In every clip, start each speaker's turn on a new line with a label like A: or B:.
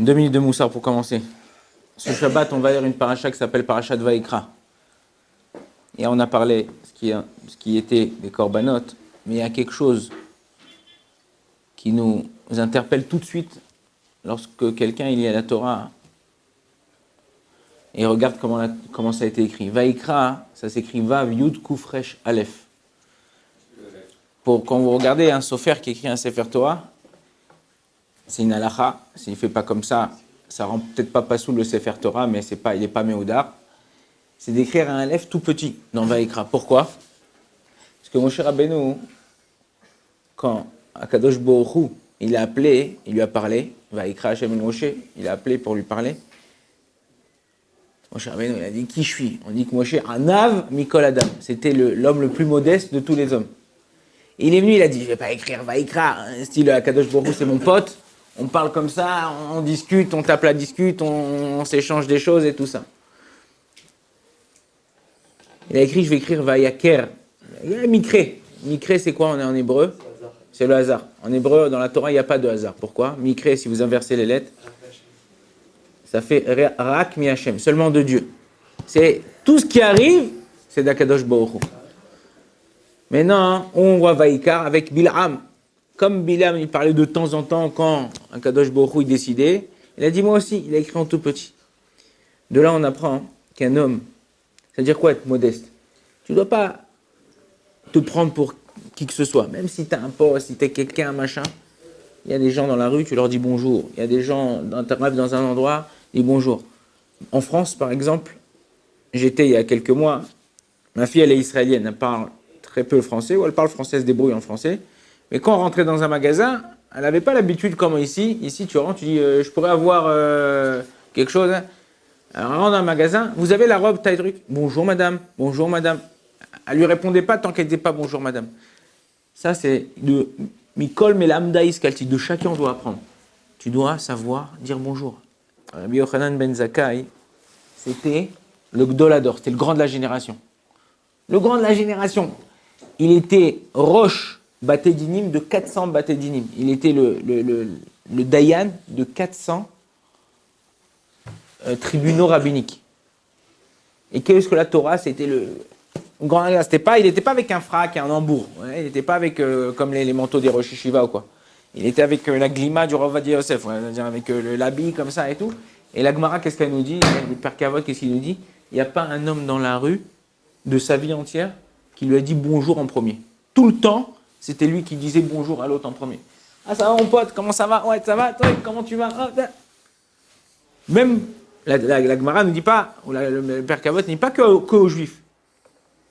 A: 2 minutes de moussard pour commencer. Ce Shabbat, on va lire une paracha qui s'appelle Parashat Vaïkra. Et on a parlé ce qui était des corbanotes, mais il y a quelque chose qui nous interpelle tout de suite lorsque quelqu'un il lit à la Torah et regarde comment ça a été écrit. Vaïkra, ça s'écrit Vav Yud Kuf Resh Aleph. Quand vous regardez un sofer qui écrit un Sefer Torah, c'est une halacha. S'il ne fait pas comme ça, ça rend peut-être pas sous le Sefer Torah, mais il n'est pas Meoudar. C'est d'écrire un Aleph tout petit dans Vaïkra. Pourquoi? Parce que Moshe Rabbeinu, quand Akadosh Baruch Hu, il l'a appelé, il lui a parlé, Vaïkra Hashem el Moshe, il a appelé pour lui parler. Moshe Rabbeinu, il a dit qui je suis. On dit que Moshe, Anav Mikol Adam, c'était l'homme le plus modeste de tous les hommes. Il est venu, il a dit, je ne vais pas écrire Vaïkra, style Akadosh Baruch Hu, c'est mon pote, on parle comme ça, on discute, on tape la discute, on s'échange des choses et tout ça. Il a écrit, je vais écrire Vayaker. Il y a Mikré. Mikré, c'est quoi en hébreu? C'est le hasard. En hébreu, dans la Torah, il n'y a pas de hasard. Pourquoi? Mikré, si vous inversez les lettres, ça fait Rak Mi Hashem, seulement de Dieu. C'est tout ce qui arrive, c'est d'Akadosh Baruch Hu. Maintenant, on voit Vaïkar avec Bil'am. Comme Bil'am, il parlait de temps en temps quand Akadosh Baruch Hu il décidait, il a dit moi aussi, il a écrit en tout petit. De là, on apprend qu'un homme, c'est-à-dire quoi être modeste? Tu ne dois pas te prendre pour qui que ce soit, même si tu as un poste, si tu es quelqu'un, un machin. Il y a des gens dans la rue, tu leur dis bonjour. Il y a des gens, tu arrives dans un endroit, dis bonjour. En France, par exemple, j'étais il y a quelques mois, ma fille, elle est israélienne, elle parle très peu le français, ou elle parle français, elle se débrouille en français. Mais quand on rentrait dans un magasin, elle n'avait pas l'habitude comme ici. Ici, tu rentres, tu dis, je pourrais avoir quelque chose. Hein. Alors, elle rentre dans un magasin, vous avez la robe taille truc. Bonjour madame, bonjour madame. Elle lui répondait pas tant qu'elle disait pas bonjour madame. Ça, c'est de Mikol Melamdaïs Kalti, de chacun on doit apprendre. Tu dois savoir dire bonjour. Rabbi Yochanan ben Zakkai, c'était le Gdolador, c'était le grand de la génération. Le grand de la génération. Il était Roche Batédinim de 400 Batédinim. Il était le Dayan de 400 tribunaux rabbiniques. Et qu'est-ce que la Torah? C'était le grand. Il n'était pas avec un frac et un embour. Ouais, il n'était pas avec comme les manteaux des Rosh Yeshiva ou quoi. Il était avec la glima du Rav Ovadia Yosef, c'est-à-dire avec l'habit comme ça et tout. Et la Gemara, qu'est-ce qu'elle nous dit? Le Père Kavod, qu'est-ce qu'il nous dit? Il n'y a pas un homme dans la rue de sa vie entière qui lui a dit bonjour en premier. Tout le temps, c'était lui qui disait bonjour à l'autre en premier. Ah, ça va mon pote, comment ça va? Ouais, ça va, toi, comment tu vas? Oh, même la Gemara ne dit pas, ou le Père Kavod ne dit pas que aux Juifs,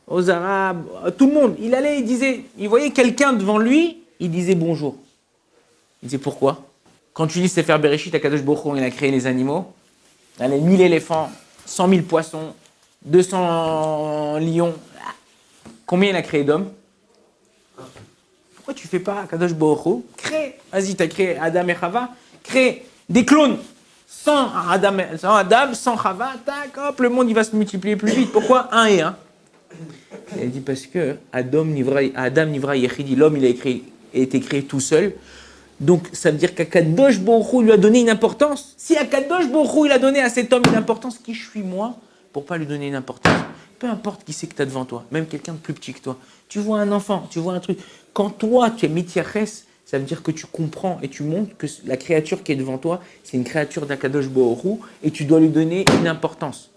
A: aux Arabes, à tout le monde. Il allait, il disait, il voyait quelqu'un devant lui, il disait bonjour. Il disait pourquoi? Quand tu lis Sefer Bereshit, Akadosh Baruch Hu, il a créé les animaux, il y a 1000 éléphants, 100 000 poissons, 200 lions. Combien il a créé d'hommes? Pourquoi tu fais pas Akadosh Baruch Hu? Crée, vas-y, tu as créé Adam et Chava, crée des clones. Sans Adam, sans Chava, tac, hop, le monde il va se multiplier plus vite. Pourquoi 1 et 1? Il a dit parce que Adam Nivra Yechidi, l'homme il a été créé tout seul. Donc ça veut dire qu'Akadosh Baruch Hu lui a donné une importance. Si Akadosh Baruch Hu il a donné à cet homme une importance, qui je suis moi pour pas lui donner une importance? Peu importe qui c'est que tu as devant toi, même quelqu'un de plus petit que toi. Tu vois un enfant, tu vois un truc. Quand toi tu es mityaches, ça veut dire que tu comprends et tu montres que la créature qui est devant toi, c'est une créature d'Akadosh Baruch Hu et tu dois lui donner une importance.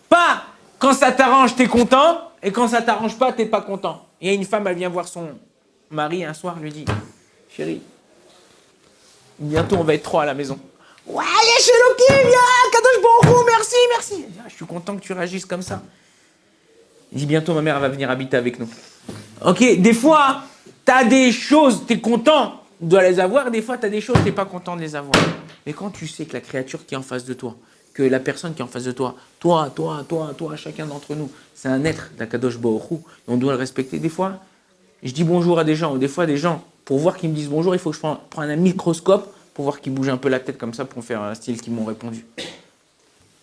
A: Pas quand ça t'arrange, t'es content, et quand ça t'arrange pas, t'es pas content. Il y a une femme, elle vient voir son mari un soir, elle lui dit, chérie, bientôt on va être 3 à la maison. Ouais, chez Loki, viens, Kadosh Baruch Hu, merci, merci. Elle dit, je suis content que tu réagisses comme ça. Il dit, bientôt ma mère va venir habiter avec nous. Ok, des fois, t'as des choses, t'es content de les avoir, des fois t'as des choses, t'es pas content de les avoir. Mais quand tu sais que la créature qui est en face de toi, que la personne qui est en face de toi, toi, chacun d'entre nous, c'est un être d'Akadosh Baruch Hu, on doit le respecter. Des fois, je dis bonjour à des gens, ou des fois des gens, pour voir qu'ils me disent bonjour, il faut que je prenne un microscope pour voir qu'ils bougent un peu la tête comme ça pour faire un style qu'ils m'ont répondu.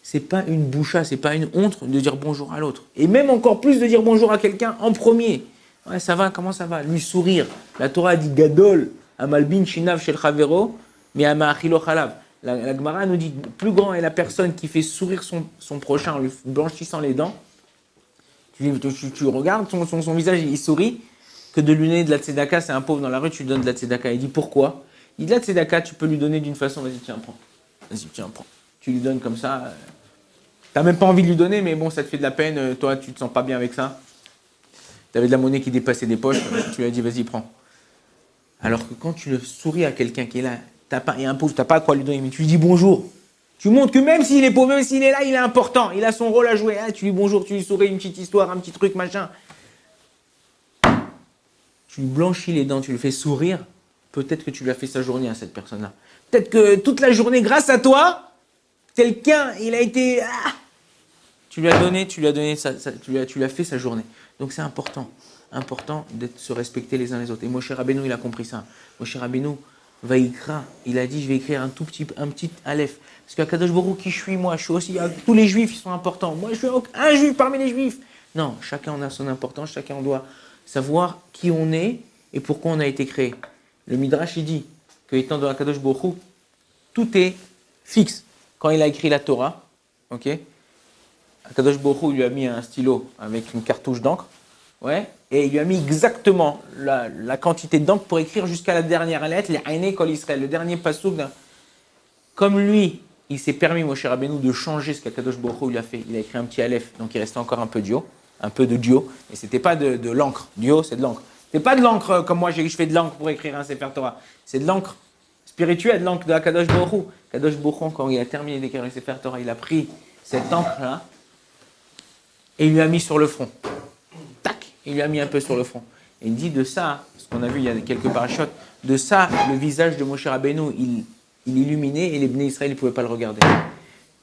A: C'est pas une boucha, c'est pas une honte de dire bonjour à l'autre. Et même encore plus de dire bonjour à quelqu'un en premier. Ouais, ça va, comment ça va? Lui sourire. La Torah dit Gadol, Amalbin, Shinav, Shel Chavero, mais Ama Achilo Chalav. La Gemara nous dit, plus grand est la personne qui fait sourire son prochain en lui blanchissant les dents. Tu regardes son visage, il sourit, que de lui donner de la tzedaka, c'est un pauvre dans la rue, tu lui donnes de la tzedaka. Il dit pourquoi? Il dit de la tzedaka, tu peux lui donner d'une façon, vas-y, tiens, prends. Vas-y, tiens, prends. Tu lui donnes comme ça. T'as même pas envie de lui donner, mais bon, ça te fait de la peine, toi, tu te sens pas bien avec ça. Tu avais de la monnaie qui dépassait des poches, tu lui as dit, vas-y, prends. Alors que quand tu le souris à quelqu'un qui est là, il y a un pauvre, tu n'as pas à quoi lui donner, mais tu lui dis bonjour. Tu montres que même s'il est pauvre, même s'il est là, il est important, il a son rôle à jouer. Hein, tu lui dis bonjour, tu lui souris, une petite histoire, un petit truc, machin. Tu lui blanchis les dents, tu lui fais sourire, peut-être que tu lui as fait sa journée à cette personne-là. Peut-être que toute la journée, grâce à toi, quelqu'un, il a été... tu lui as donné, tu lui as fait sa journée. Donc c'est important de se respecter les uns les autres. Et Moshe Rabbeinu, il a compris ça. Moshe Rabbeinu, Vaïkra, il a dit, je vais écrire un petit aleph. Parce qu'à Kadosh Baruch qui je suis, moi, je suis aussi, tous les juifs, ils sont importants. Moi, je suis un juif parmi les juifs. Non, chacun en a son importance, chacun doit savoir qui on est et pourquoi on a été créé. Le Midrash, il dit que étant dans Kadosh Baruch, tout est fixe. Quand il a écrit la Torah, ok, Kadosh Baruch Hu, il lui a mis un stylo avec une cartouche d'encre, ouais, et il lui a mis exactement la quantité d'encre pour écrire jusqu'à la dernière lettre, les Aïné Kol Israël, le dernier passouk. Comme lui, il s'est permis, Moshe Rabbeinu, de changer ce qu'Akadosh Baruch Hu il a fait. Il a écrit un petit aleph, donc il restait encore un peu de dio, et c'était pas de l'encre. Dio, c'est de l'encre. C'est pas de l'encre comme moi, je fais de l'encre pour écrire un Sefer Torah. C'est de l'encre spirituelle, de l'encre de Akadosh Baruch Hu. Akadosh Baruch Hu, quand il a terminé d'écrire le Sefer Torah, il a pris cette encre-là, et il lui a mis sur le front. Tac, il lui a mis un peu sur le front. Et il dit de ça, ce qu'on a vu il y a quelques parachutes, de ça, le visage de Moshe Rabbeinu, il illuminait et les Bnei Israël ne pouvaient pas le regarder.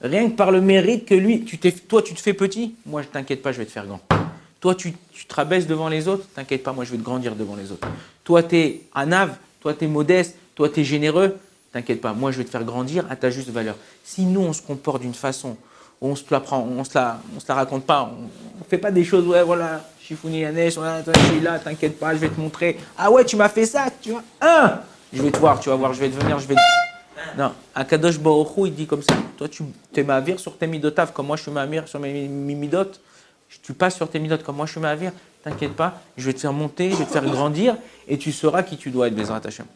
A: Rien que par le mérite que lui, toi tu te fais petit, moi je t'inquiète pas, je vais te faire grand. Toi tu te rabaisses devant les autres, t'inquiète pas, moi je vais te grandir devant les autres. Toi tu es anav, toi tu es modeste, toi tu es généreux, t'inquiète pas, moi je vais te faire grandir à ta juste valeur. Si nous on se comporte d'une façon, on se la prend, on se la raconte pas, on fait pas des choses, ouais voilà, Chifouni Yanesh, je suis là, t'inquiète pas, je vais te montrer. Ah ouais, tu m'as fait ça, tu vois, je vais te voir, tu vas voir, je vais te venir, Non, Akadosh Baruch Hu, il dit comme ça, toi tu es ma'avir sur tes midotav, comme moi je suis ma'avir sur mes midot, tu passes sur tes midot comme moi je suis ma'avir, t'inquiète pas, je vais te faire monter, je vais te faire grandir, et tu sauras qui tu dois être, Bezrat Hashem.